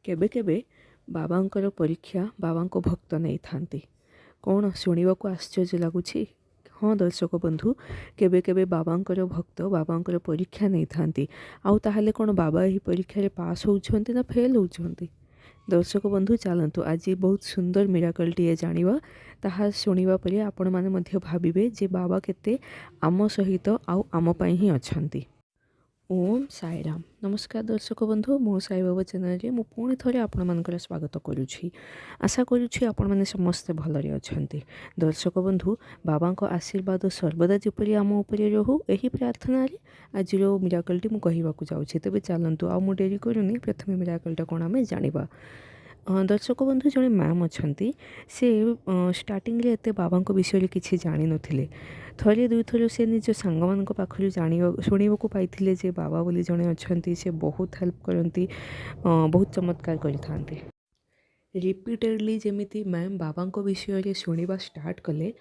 केबे केबे बाबांकर परीक्षा बाबांको भक्त नहीं थांती। कौन शुणवाक आश्चर्य लगुच? हाँ दर्शक बंधु, केबे केबे बाबांकर भक्त बाबांकर परीक्षा नहीं थांती। आउ ताहले कौन बाबा यही परीक्षा पास होउछंती ना फेल होउछंती? दर्शक बंधु चलतु आज बहुत सुंदर मिराकलटीए जानिबा। ताहा शुणिबा परे आपण माने मध्य भाबिबे जे बाबा केते आम सहित आउ आम पई ही अछंती। ओम साईराम। नमस्कार दर्शक बंधु, मो साई बाबा चैनल रे मु पुणी थरे आपण मानकर स्वागत करुछि। आशा करुछि आपण माने समस्ते भलरे अछंती। दर्शक बंधु, बाबा को आशीर्वाद सर्वदा जेपरि आम उपरे रहू एही प्रार्थना रे आज मिराकलटी मु कहिबाकू जाउछि। तबे चलंतु आ मु डेरी करूनी, प्रथमे मिराकलटा कोन आमे जानिबा। दर्शक बंधु जड़े मैम अच्छा से स्टार्टिंग रे एते बाबा विषय किसी जानी नथिले। थरे दुई थर से निज सांग मान पाखु शुणवाक पाई जे बाबा बोली जड़े अच्छा से बहुत हेल्प करती, बहुत चमत्कार करते। रिपीटेडली जमीती मैम बाबा विषय शुणा स्टार्ट कले,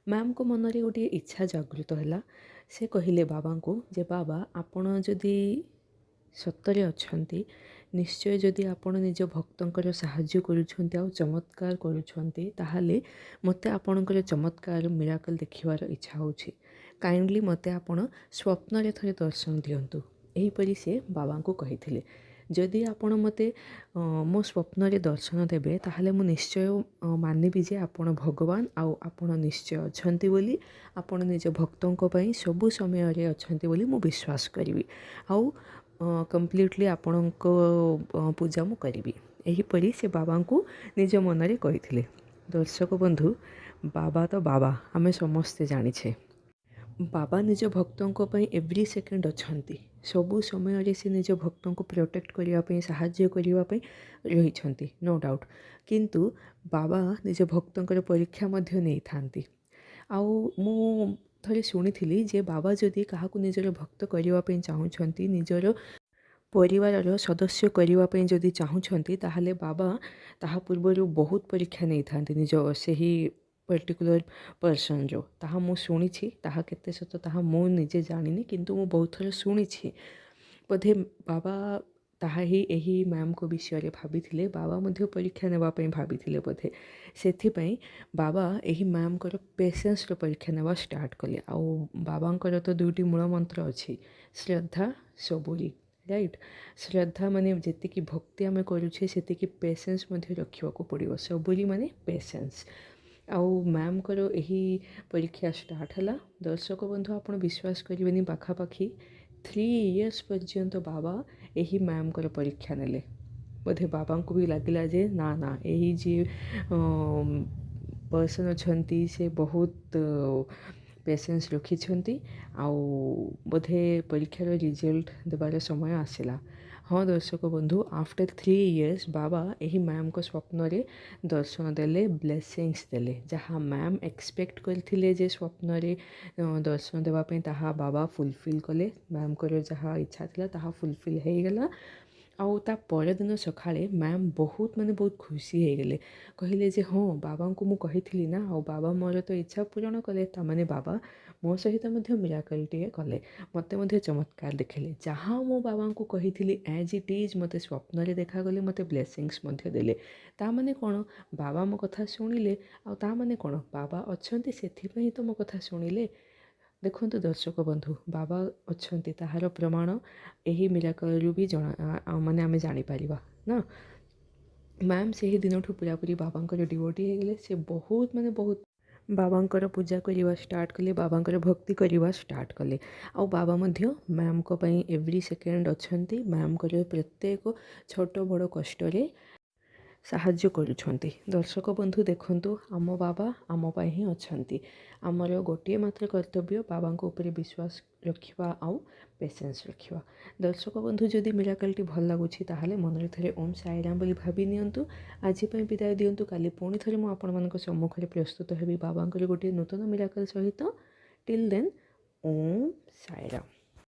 मैम को मन में गोटे इच्छा जागृत है। से कहले बाबा को जे बाबा आपण जदि सतरे अछंती, निश्चय जदि आपण निज भक्तंकर साहाय्य करुछंती आ चमत्कार करुछंती, ताहाले मते आपणकर चमत्कार मिराकल देखिवार इच्छा होछि। काइंडली मते आपण स्वप्न रे थरे दर्शन दियंतु। एही परि से बाबा को कहिथिले, जदि आपण मते मो स्वप्न रे दर्शन देबे ताहाले मु निश्चय मानिबि जे आपण भगवान आ आपण निश्चय अछंती बोली, आपण निज भक्तंक पई सबु समय रे अछंती बोली मु विश्वास करिवि आ कम्प्लीटली आपण पूजा मु करी। एहीपरि से बाबा को निज मन रे कहिथिले। दर्शक बंधु, बाबा तो बाबा आमे समस्ते जानिछे। बाबा निज भक्तों एव्री सेकेंड अछंती, सबु समय रे से निज भक्तों को प्रोटेक्ट करने साहाय्य करने रही, नो डाउट। किंतु बाबा निज भक्तों परीक्षा मध्य नहीं थांती। आउ मु थरे शुणी जे बाबा जदि क्या निजर भक्त करने चाहूँगी, निजर परिवार सदस्य करने जदि चाहूँगी, ताहले बाबा ताहा पूर्वर बहुत परीक्षा नहीं थांती निज सही पर्टिकुलर पर्सन जो। ताहा मु शुणी ताहा केते सत ताहा मु निजे जानिनी, किंतु मु बहुत थर शुणी बोधे बाबा ताहा ही एही मैम को विषय रे भाबिथिले, बाबा मध्य परीक्षा नेबा पई भाबिथिले बोधे। सेथिपई बाबा एही मैम को पेशेंस रो परीक्षा नेबा स्टार्ट कले। आ बाबांकर तो दुईटी मूल मंत्र अछि, श्रद्धा सबुरी। राइट, श्रद्धा माने जेतिकी भक्ति आमे करूछे सेतिकी पेशेंस मध्य रखिबाको पड़िबो। सबुरी माने पेशेंस। आउ मैम को यही परीक्षा स्टार्ट है। दर्शक बंधु, आपण विश्वास करेनि, पाखापाखि 3 इयर्स पर्यंत बाबा यही मैम को परीक्षा नेले। बोधे बाबा को भी लगिला जे ना ना यही जी पर्सन अच्छी से बहुत पेशेंस रखी आउ बोधे परीक्षार रिजल्ट देवार समय आसला। हाँ दर्शक बंधु, आफ्टर 3 इयर्स बाबा यही मैम को स्वप्न रे दर्शन देले, ब्लेसिंग्स देले। जहाँ मैम एक्सपेक्ट करथिले जे स्वप्न रे दर्शन देवाई ताहा बाबा फुलफिल कले। मैम को जहाँ इच्छा थिला ताहा फुलफिल हो गला। आउ ता पर दिन सकाळे मैम बहुत माने बहुत खुशी हो गले। कहले जे हाँ बाबा को मु कहिथिली ना, आउ बाबा मोर तो इच्छा पूरण कले, तामाने बाबा मो सहित मध्य मिराकलटीए कले, मते मध्य चमत्कार देखले। जहाँ मो बाबा को कहिथिली एज इट इज मते स्वप्न रे देखा गले, मते ब्लेसिंग्स मध्य देले। ता माने कोन, बाबा मो कथा सुनिले, आ ता माने कोन बाबा अछंती सेथिपई तो मो कथा सुनिले। देखंतु दर्शक बंधु, बाबा अछंती ताहार प्रमाण एही मिराकल भी जना माने आमे जानि परिबा ना। मैम से ही दिन पूरापूरी बाबांकर डिवोटी हो गले। से बहुत माने बहुत बाबांकर पूजा करवा स्टार्ट कले, बाबांकर भक्ति करवा स्टार्ट कले। आ बाबा मध्य मैम को पई एव्री सेकेंड अछंती। मैम कर प्रत्येक छोट बड़ कष्ट रे साहाय्य करुछंती। दर्शक बंधु देखंतु, आम बाबा आम पाई ही अछंती। आमर गोटे मात्र कर्तव्य बाबा ऊपर विश्वास रखिबा आउ पेशेंस रखिबा। दर्शक बंधु, जदि मिराकलटी भल लागुछि ताहाले मनरे थरे ओम साईराम बोली भाबी नियंतु। आज पई विदाय दियंतु। काली पुणी थरे मु आपण मानक सम्मुखरे प्रस्तुत हेबी बाबांकर गोटे नूतन मिराकल सहित। Till then, Om Sairam.